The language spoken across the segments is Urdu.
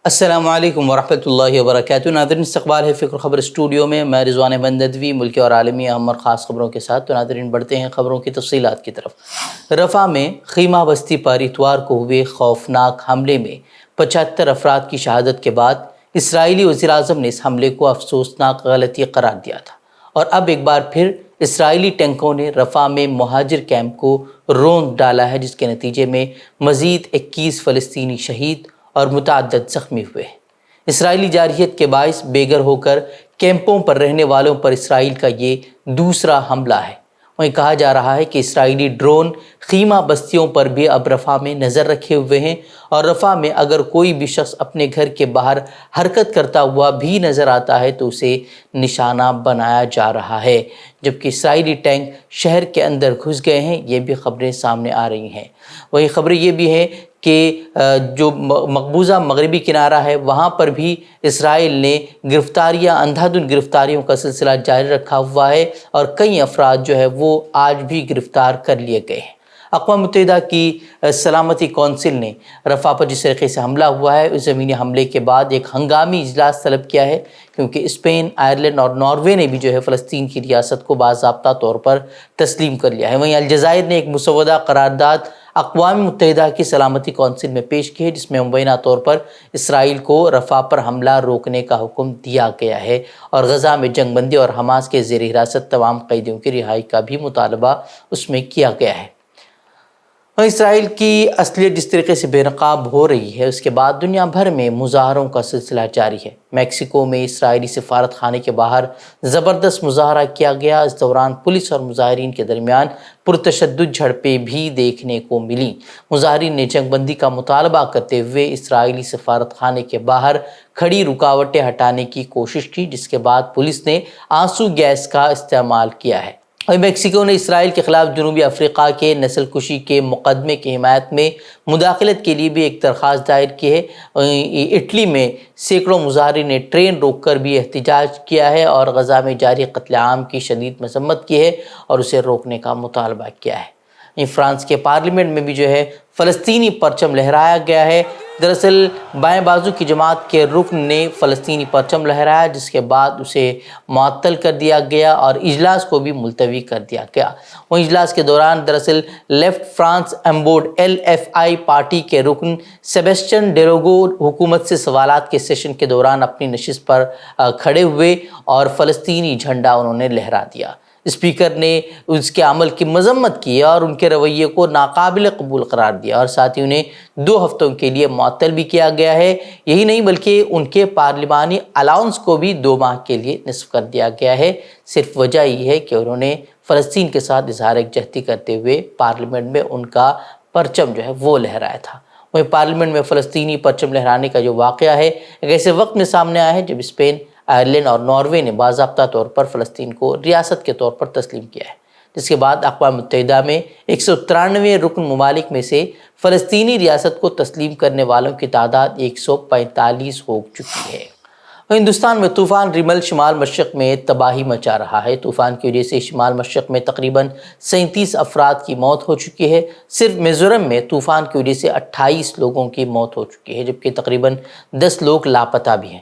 السلام علیکم ورحمۃ اللہ وبرکاتہ۔ ناظرین، استقبال ہے فکر خبر اسٹوڈیو میں رضوان احمد ندوی ملکی اور عالمی اہم اور خاص خبروں کے ساتھ۔ تو ناظرین، بڑھتے ہیں خبروں کی تفصیلات کی طرف۔ رفح میں خیمہ بستی پر اتوار کو ہوئے خوفناک حملے میں 75 افراد کی شہادت کے بعد اسرائیلی وزیر اعظم نے اس حملے کو افسوسناک غلطی قرار دیا تھا، اور اب ایک بار پھر اسرائیلی ٹینکوں نے رفح میں مہاجر کیمپ کو روند ڈالا ہے، جس کے نتیجے میں مزید 21 فلسطینی شہید اور متعدد زخمی ہوئے ہیں۔ اسرائیلی جارحیت کے باعث بے گھر ہو کر کیمپوں پر رہنے والوں پر اسرائیل کا یہ دوسرا حملہ ہے۔ وہیں کہا جا رہا ہے کہ اسرائیلی ڈرون خیمہ بستیوں پر بھی اب رفح میں نظر رکھے ہوئے ہیں، اور رفح میں اگر کوئی بھی شخص اپنے گھر کے باہر حرکت کرتا ہوا بھی نظر آتا ہے تو اسے نشانہ بنایا جا رہا ہے، جبکہ اسرائیلی ٹینک شہر کے اندر گھس گئے ہیں۔ یہ بھی خبریں سامنے آ رہی ہیں۔ وہی خبریں یہ بھی ہیں کہ جو مقبوضہ مغربی کنارہ ہے، وہاں پر بھی اسرائیل نے گرفتاریاں، اندھا دھند گرفتاریوں کا سلسلہ جاری رکھا ہوا ہے، اور کئی افراد جو ہے وہ آج بھی گرفتار کر لیے گئے ہیں۔ اقوام متحدہ کی سلامتی کونسل نے رفح پر جس طریقے سے حملہ ہوا ہے، اس زمینی حملے کے بعد ایک ہنگامی اجلاس طلب کیا ہے، کیونکہ اسپین، آئرلینڈ اور ناروے نے بھی جو ہے فلسطین کی ریاست کو باضابطہ طور پر تسلیم کر لیا ہے۔ وہیں الجزائر نے ایک مسودہ قرارداد اقوام متحدہ کی سلامتی کونسل میں پیش کی ہے، جس میں مبینہ طور پر اسرائیل کو رفح پر حملہ روکنے کا حکم دیا گیا ہے، اور غزہ میں جنگ بندی اور حماس کے زیر حراست تمام قیدیوں کی رہائی کا بھی مطالبہ اس میں کیا گیا ہے۔ اسرائیل کی اصلیت جس طریقے سے بے نقاب ہو رہی ہے، اس کے بعد دنیا بھر میں مظاہروں کا سلسلہ جاری ہے۔ میکسیکو میں اسرائیلی سفارت خانے کے باہر زبردست مظاہرہ کیا گیا۔ اس دوران پولیس اور مظاہرین کے درمیان پرتشدد جھڑپیں بھی دیکھنے کو ملیں۔ مظاہرین نے جنگ بندی کا مطالبہ کرتے ہوئے اسرائیلی سفارت خانے کے باہر کھڑی رکاوٹیں ہٹانے کی کوشش کی، جس کے بعد پولیس نے آنسو گیس کا استعمال کیا ہے۔ اور میکسیکو نے اسرائیل کے خلاف جنوبی افریقہ کے نسل کشی کے مقدمے کی حمایت میں مداخلت کے لیے بھی ایک درخواست دائر کی ہے۔ اٹلی میں سینکڑوں مظاہرین نے ٹرین روک کر بھی احتجاج کیا ہے، اور غزہ میں جاری قتل عام کی شدید مذمت کی ہے اور اسے روکنے کا مطالبہ کیا ہے۔ فرانس کے پارلیمنٹ میں بھی جو ہے فلسطینی پرچم لہرایا گیا ہے۔ دراصل بائیں بازو کی جماعت کے رکن نے فلسطینی پرچم لہرایا، جس کے بعد اسے معطل کر دیا گیا اور اجلاس کو بھی ملتوی کر دیا گیا۔ وہ اجلاس کے دوران دراصل لیفٹ فرانس امبورڈ LFI پارٹی کے رکن سیبسٹین ڈیروگو حکومت سے سوالات کے سیشن کے دوران اپنی نشست پر کھڑے ہوئے اور فلسطینی جھنڈا انہوں نے لہرا دیا۔ اسپیکر نے اس کے عمل کی مذمت کی اور ان کے رویے کو ناقابل قبول قرار دیا، اور ساتھ ہی انہیں 2 ہفتوں کے لیے معطل بھی کیا گیا ہے۔ یہی نہیں بلکہ ان کے پارلیمانی الاؤنس کو بھی 2 ماہ کے لیے نصف کر دیا گیا ہے۔ صرف وجہ یہ ہے کہ انہوں نے فلسطین کے ساتھ اظہار یکجہتی کرتے ہوئے پارلیمنٹ میں ان کا پرچم جو ہے وہ لہرایا تھا۔ وہیں پارلیمنٹ میں فلسطینی پرچم لہرانے کا جو واقعہ ہے، ایک ایسے وقت میں سامنے آیا ہے جب اسپین، آئرلینڈ اور ناروے نے باضابطہ طور پر فلسطین کو ریاست کے طور پر تسلیم کیا ہے، جس کے بعد اقوام متحدہ میں 193 رکن ممالک میں سے فلسطینی ریاست کو تسلیم کرنے والوں کی تعداد 145 ہو چکی ہے۔ ہندوستان میں طوفان ریمل شمال مشرق میں تباہی مچا رہا ہے۔ طوفان کی وجہ سے شمال مشرق میں تقریباً 37 افراد کی موت ہو چکی ہے۔ صرف میزورم میں طوفان کی وجہ سے 28 لوگوں کی موت ہو چکی ہے، جبکہ تقریباً 10 لوگ لاپتہ بھی ہیں۔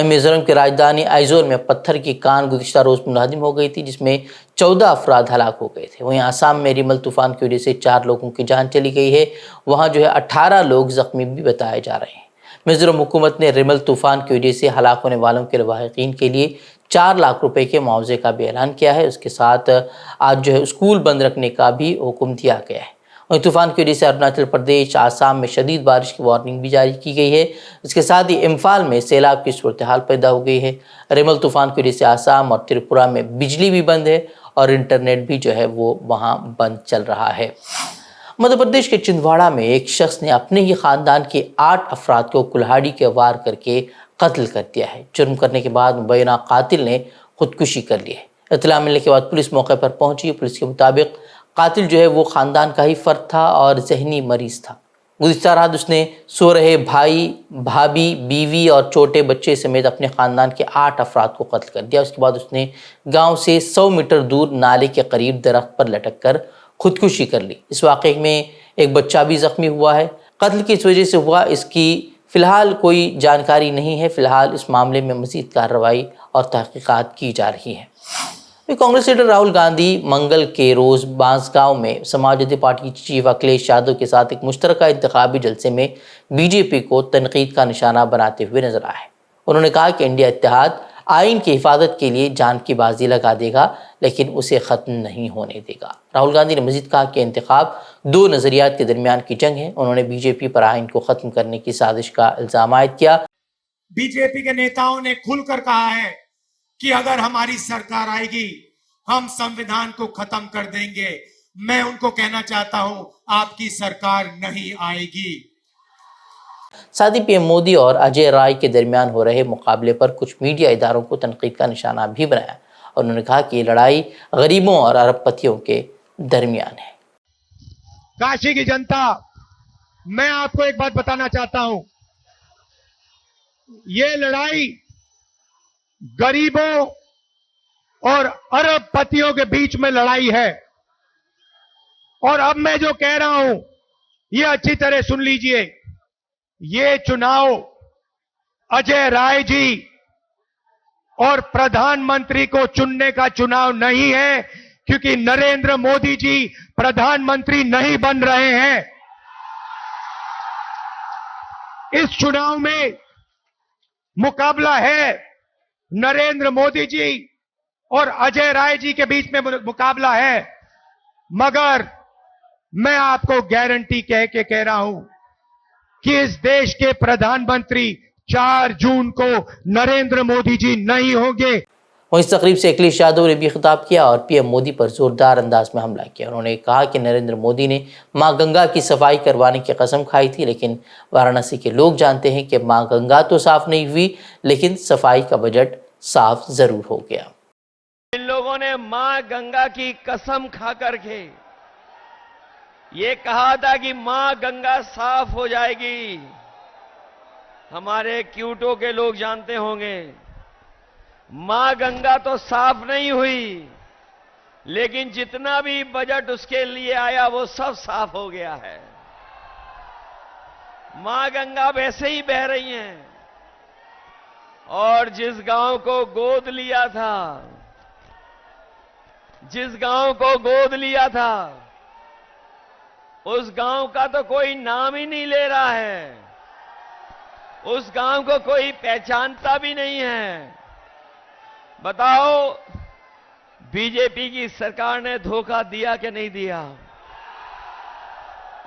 میزورم کی راجدھانی آئیزول میں پتھر کی کان گزشتہ روز منہدم ہو گئی تھی، جس میں 14 افراد ہلاک ہو گئے تھے۔ وہیں آسام میں ریمل طوفان کی وجہ سے 4 لوگوں کی جان چلی گئی ہے۔ وہاں جو ہے 18 لوگ زخمی بھی بتائے جا رہے ہیں۔ میزورم حکومت نے ریمل طوفان کی وجہ سے ہلاک ہونے والوں کے لواحقین کے لیے 4 لاکھ روپے کے معاوضے کا بھی اعلان کیا ہے۔ اس کے ساتھ آج جو ہے اسکول بند رکھنے کا بھی حکم دیا گیا ہے۔ اور طوفان کی وجہ سے اروناچل پردیش، آسام میں شدید بارش کی وارننگ بھی جاری کی گئی ہے۔ اس کے ساتھ ہی امپھال میں سیلاب کی صورتحال پیدا ہو گئی ہے۔ ریمل طوفان کی وجہ سے آسام اور تریپورہ میں بجلی بھی بند ہے، اور انٹرنیٹ بھی جو ہے وہ وہاں بند چل رہا ہے۔ مدھیہ پردیش کے چندواڑہ میں ایک شخص نے اپنے ہی خاندان کے 8 افراد کو کلہاڑی کے وار کر کے قتل کر دیا ہے۔ جرم کرنے کے بعد مبینہ قاتل نے خودکشی کر لی ہے۔ اطلاع ملنے کے بعد پولیس موقع پر پہنچی۔ پولیس کے مطابق قاتل جو ہے وہ خاندان کا ہی فرد تھا اور ذہنی مریض تھا۔ گزشتہ رات اس نے سو رہے بھائی، بھابھی، بیوی اور چھوٹے بچے سمیت اپنے خاندان کے 8 افراد کو قتل کر دیا۔ اس کے بعد اس نے گاؤں سے 100 میٹر دور نالے کے قریب درخت پر لٹک کر خودکشی کر لی۔ اس واقعے میں ایک بچہ بھی زخمی ہوا ہے۔ قتل کس وجہ سے ہوا، اس کی فی الحال کوئی جانکاری نہیں ہے، فی الحال اس معاملے میں مزید کارروائی اور تحقیقات کی جا رہی ہیں۔ کانگریس لیڈر راہل گاندھی منگل کے روز بانسگاؤں میں سماجوادی پارٹی چیف اکھلیش یادو کے ساتھ ایک مشترکہ انتخابی جلسے میں بی جے پی کو تنقید کا نشانہ بناتے ہوئے نظر آئے۔ انہوں نے کہا کہ انڈیا اتحاد آئین کی حفاظت کے لیے جان کی بازی لگا دے گا لیکن اسے ختم نہیں ہونے دے گا۔ راہل گاندھی نے مزید کہا کہ انتخاب دو نظریات کے درمیان کی جنگ ہے۔ انہوں نے بی جے پی پر آئین کو ختم کرنے کی سازش کا الزام عائد کیا۔ بی جے پی کے نیتاؤں نے کھل کر کہا ہے کہ اگر ہماری سرکار آئے گی ہم سمویدھان کو ختم کر دیں گے۔ میں ان کو کہنا چاہتا ہوں آپ کی سرکار نہیں آئے گی۔ ساتھ ہی پی ایم مودی اور اجے رائے کے درمیان ہو رہے مقابلے پر کچھ میڈیا اداروں کو تنقید کا نشانہ بھی بنایا اور انہوں نے کہا کہ یہ لڑائی غریبوں اور ارب پتیوں کے درمیان ہے۔ کاشی کی جنتا، میں آپ کو ایک بات بتانا چاہتا ہوں، یہ لڑائی غریبوں اور ارب پتیوں کے بیچ میں لڑائی ہے۔ اور اب میں جو کہہ رہا ہوں یہ اچھی طرح سن لیجئے، یہ چناؤ اجے رائے جی اور پردھان منتری کو چننے کا چناؤ نہیں ہے، کیونکہ نریندر مودی جی پردھان منتری نہیں بن رہے ہیں۔ اس چناؤ میں مقابلہ ہے نریندر مودی جی اور اجے رائے جی کے بیچ میں مقابلہ ہے، مگر میں آپ کو گارنٹی کہہ رہا ہوں کہ اس دیش کے پردھان منتری 4 جون کو نریندر مودی جی نہیں ہوں گے۔ اور اس تقریب سے اکھلیش یادو نے بھی خطاب کیا اور پی ایم مودی پر زوردار انداز میں حملہ کیا۔ انہوں نے کہا کہ نریندر مودی نے ماں گنگا کی صفائی کروانے کی قسم کھائی تھی، لیکن وارانسی کے لوگ جانتے ہیں کہ ماں گنگا تو صاف نہیں ہوئی لیکن صفائی کا بجٹ صاف ضرور ہو گیا۔ ان لوگوں نے ماں گنگا کی قسم کھا کر کے یہ کہا تھا کہ ماں گنگا صاف ہو جائے گی۔ ہمارے کیوٹو کے لوگ جانتے ہوں گے ماں گنگا تو صاف نہیں ہوئی لیکن جتنا بھی بجٹ اس کے لیے آیا وہ سب صاف ہو گیا ہے۔ ماں گنگا ویسے ہی بہ رہی ہیں اور جس گاؤں کو گود لیا تھا، جس گاؤں کو گود لیا تھا اس گاؤں کا تو کوئی نام ہی نہیں لے رہا ہے، اس گاؤں کو کوئی پہچانتا بھی نہیں ہے۔ بتاؤ بی جے پی کی سرکار نے دھوکہ دیا کہ نہیں دیا؟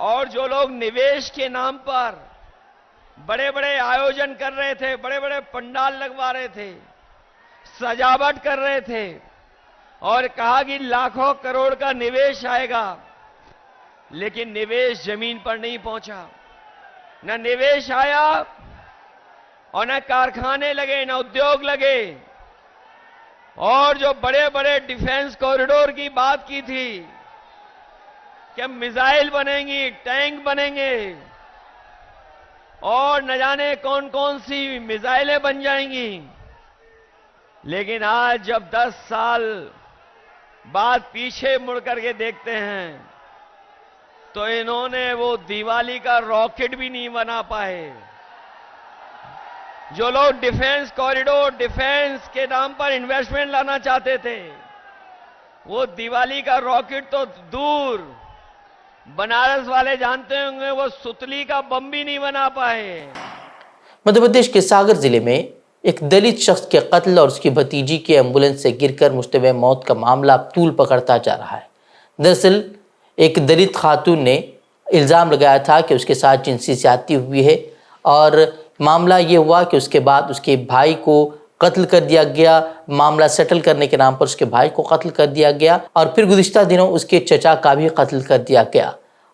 اور جو لوگ نویش کے نام پر بڑے بڑے آیوجن کر رہے تھے، بڑے بڑے پنڈال لگوا رہے تھے، سجاوٹ کر رہے تھے اور کہا کہ لاکھوں کروڑ کا نویش آئے گا، لیکن نویش زمین پر نہیں پہنچا۔ نہ نویش آیا اور نہ کارخانے لگے، نہ ادیوگ لگے۔ اور جو بڑے بڑے ڈیفنس کوریڈور کی بات کی تھی کہ میزائل بنیں گی، ٹینک بنیں گے اور نہ جانے کون کون سی میزائلیں بن جائیں گی، لیکن آج جب 10 سال بعد پیچھے مڑ کر کے دیکھتے ہیں تو انہوں نے وہ دیوالی کا راکٹ بھی نہیں بنا پائے۔ جو لوگ ڈیفنس کوریڈور، ڈیفنس کے نام پر انویسٹمنٹ لانا چاہتے تھے، وہ دیوالی کا راکٹ تو دور، بنارس والے جانتے ہوں گے وہ ستلی کا بم بھی نہیں بنا پائے۔ مدھیہ پردیش کے ساگر ضلع میں ایک دلت شخص کے قتل اور اس کی بھتیجی کے ایمبولنس سے گر کر مشتبہ موت کا معاملہ طول پکڑتا جا رہا ہے۔ دراصل ایک دلت خاتون نے الزام لگایا تھا کہ اس کے ساتھ جنسی زیادتی ہوئی ہے اور معاملہ یہ ہوا کہ اس کے بعد اس کے بھائی کو قتل کر دیا گیا۔ معاملہ سیٹل کرنے کے نام پر اس کے بھائی کو قتل کر دیا گیا اور پھر گزشتہ دنوں اس کے چچا کا بھی قتل کر دیا گیا۔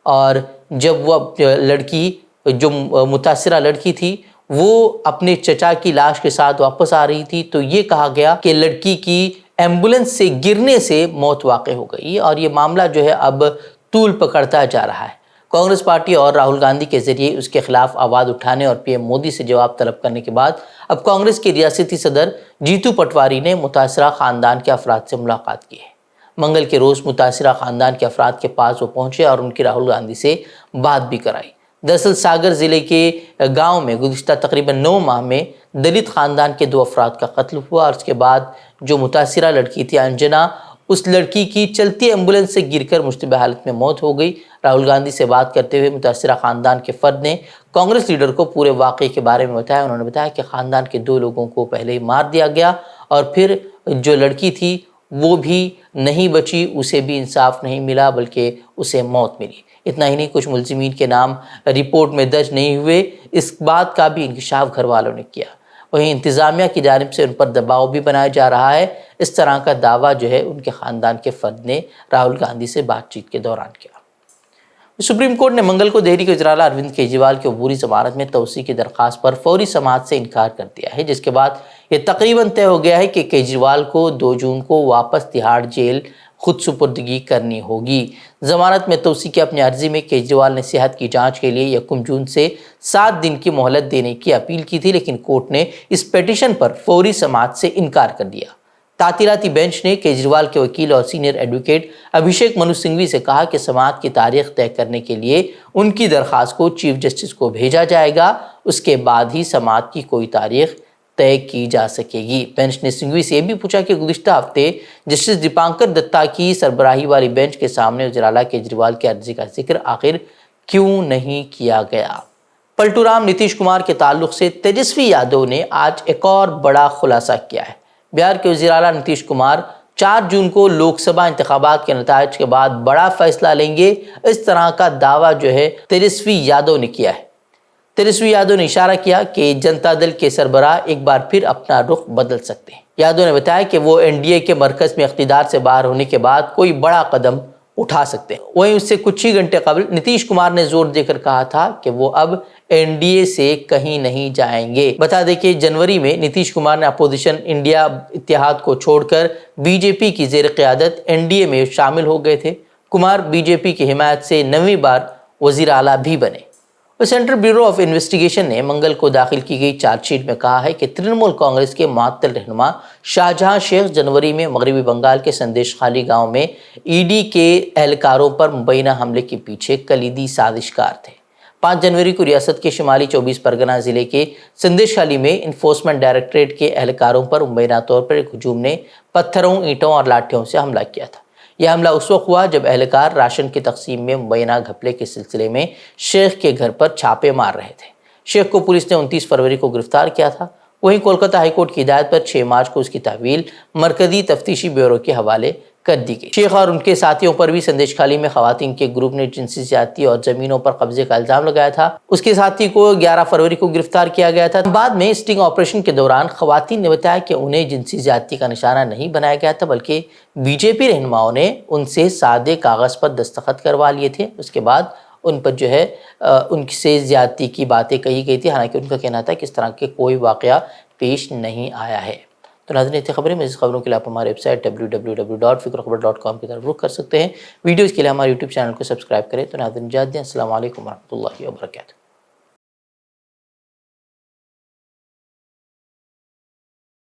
اور جب وہ لڑکی، جو متاثرہ لڑکی تھی، وہ اپنے چچا کی لاش کے ساتھ واپس آ رہی تھی تو یہ کہا گیا کہ لڑکی کی ایمبولنس سے گرنے سے موت واقع ہو گئی اور یہ معاملہ جو ہے اب طول پکڑتا جا رہا ہے۔ کانگریس پارٹی اور راہل گاندھی کے ذریعے اس کے خلاف آواز اٹھانے اور پی ایم مودی سے جواب طلب کرنے کے بعد اب کانگریس کے ریاستی صدر جیتو پٹواری نے متاثرہ خاندان کے افراد سے ملاقات کی ہے۔ منگل کے روز متاثرہ خاندان کے افراد کے پاس وہ پہنچے اور ان کی راہل گاندھی سے بات بھی کرائی۔ دراصل ساگر ضلع کے گاؤں میں گزشتہ تقریباً 9 ماہ میں دلت خاندان کے 2 افراد کا قتل ہوا اور اس کے بعد جو متاثرہ لڑکی تھی انجنا، اس لڑکی کی چلتی ایمبولنس سے گر کر مشتبہ حالت میں موت ہو گئی۔ راہل گاندھی سے بات کرتے ہوئے متاثرہ خاندان کے فرد نے کانگریس لیڈر کو پورے واقعے کے بارے میں بتایا۔ انہوں نے بتایا کہ خاندان کے 2 لوگوں کو پہلے ہی مار دیا گیا اور پھر جو لڑکی تھی وہ بھی نہیں بچی، اسے بھی انصاف نہیں ملا بلکہ اسے موت ملی۔ اتنا ہی نہیں، کچھ ملزمین کے نام رپورٹ میں درج نہیں ہوئے، اس بات کا بھی انکشاف گھر والوں نے کیا۔ وہیں انتظامیہ کی جانب سے ان پر دباؤ بھی بنایا جا رہا ہے۔ اس طرح کا دعویٰ جو ہے ان کے خاندان کے فرد نے راہل گاندھی سے بات چیت کے دوران کیا۔ سپریم کورٹ نے منگل کو دہلی کے وزیر اعلیٰ اروند کیجریوال کی عبوری ضمانت میں توسیع کی درخواست پر فوری سماعت سے انکار کر دیا ہے، جس کے بعد یہ تقریباً طے ہو گیا ہے کہ کیجریوال کو 2 جون کو واپس تہاڑ جیل خود سپردگی کرنی ہوگی۔ ضمانت میں توسیع کی اپنی عرضی میں کیجریوال نے صحت کی جانچ کے لیے 1 جون سے 7 دن کی مہلت دینے کی اپیل کی تھی، لیکن کورٹ نے اس پیٹیشن پر فوری سماعت سے انکار کر دیا۔ تعطیلاتی بینچ نے کیجریوال کے وکیل اور سینئر ایڈوکیٹ ابھیشیک منو سنگھوی سے کہا کہ سماعت کی تاریخ طے کرنے کے لیے ان کی درخواست کو چیف جسٹس کو بھیجا جائے گا، اس کے بعد ہی سماعت کی کوئی تاریخ طے کی جا سکے گی۔ بینچ نے سنگھوی سے یہ بھی پوچھا کہ گزشتہ ہفتے جسٹس دیپانکر دتا کی سربراہی والی بینچ کے سامنے وزیر اعلیٰ کیجریوال کی عرضی کا ذکر آخر کیوں نہیں کیا گیا۔ پلٹو رام نتیش کمار کے تعلق سے تیجسوی یادو نے آج ایک اور بڑا خلاصہ کیا ہے۔ بہار کے وزیر اعلیٰ نتیش کمار 4 جون کو لوک سبھا انتخابات کے نتائج کے بعد بڑا فیصلہ لیں گے، اس طرح کا دعویٰ جو ہے تیجسوی یادو نے کیا ہے۔ تیجسوی یادو نے اشارہ کیا کہ جنتا دل کے سربراہ ایک بار پھر اپنا رخ بدل سکتے ہیں۔ یادو نے بتایا کہ وہ NDA کے مرکز میں اقتدار سے باہر ہونے کے بعد کوئی بڑا قدم اٹھا سکتے ہیں۔ وہیں اس سے کچھ ہی گھنٹے قبل نتیش کمار نے زور دے کر کہا تھا کہ وہ اب NDA سے کہیں نہیں جائیں گے۔ بتا دیں کہ جنوری میں نتیش کمار نے اپوزیشن انڈیا اتحاد کو چھوڑ کر BJP کی زیر قیادت NDA میں شامل ہو گئے تھے۔ کمار BJP کی حمایت سے 9ویں بار وزیر اعلیٰ بھی بنے۔ سینٹرل بیورو آف انویسٹیگیشن نے منگل کو داخل کی گئی چارج شیٹ میں کہا ہے کہ ترنمول کانگریس کے معطل رہنما شاہجہاں شیخ جنوری میں مغربی بنگال کے سندیش خالی گاؤں میں ED کے اہلکاروں پر مبینہ حملے کے پیچھے کلیدی سازشکار تھے۔ 5 جنوری کو ریاست کے شمالی 24 پرگنہ ضلع کے سندیش خالی میں انفورسمنٹ ڈائریکٹریٹ کے اہلکاروں پر مبینہ طور پر ایک ہجوم نے پتھروں، اینٹوں اور لاٹھیوں سے حملہ کیا تھا۔ یہ حملہ اس وقت ہوا جب اہلکار راشن کی تقسیم میں مبینہ گھپلے کے سلسلے میں شیخ کے گھر پر چھاپے مار رہے تھے۔ شیخ کو پولیس نے 29 فروری کو گرفتار کیا تھا۔ وہیں کولکتہ ہائی کورٹ کی ہدایت پر 6 مارچ کو اس کی تحویل مرکزی تفتیشی بیورو کے حوالے کر دی گئی۔ شیخ اور ان کے ساتھیوں پر بھی سندیش خالی میں خواتین کے گروپ نے جنسی زیادتی اور زمینوں پر قبضے کا الزام لگایا تھا۔ اس کے ساتھی کو 11 فروری کو گرفتار کیا گیا تھا۔ بعد میں اسٹنگ آپریشن کے دوران خواتین نے بتایا کہ انہیں جنسی زیادتی کا نشانہ نہیں بنایا گیا تھا، بلکہ BJP رہنماؤں نے ان سے سادے کاغذ پر دستخط کروا لیے تھے۔ اس کے بعد ان پر جو ہے ان سے زیادتی کی باتیں کہی گئی تھی، حالانکہ ان کا کہنا تھا کہ اس طرح کے کوئی واقعہ پیش نہیں آیا ہے۔ تو ناظرین، اتنی خبریں، مزید خبروں کے لیے آپ ہمارے ویب سائٹ www.fikrkhabar.com کی طرف رخ کر سکتے ہیں۔ ویڈیوز کے لیے ہمارے YouTube چینل کو سبسکرائب کریں۔ تو ناظرین، اجازت دیں، السلام علیکم ورحمۃ اللہ وبرکاتہ۔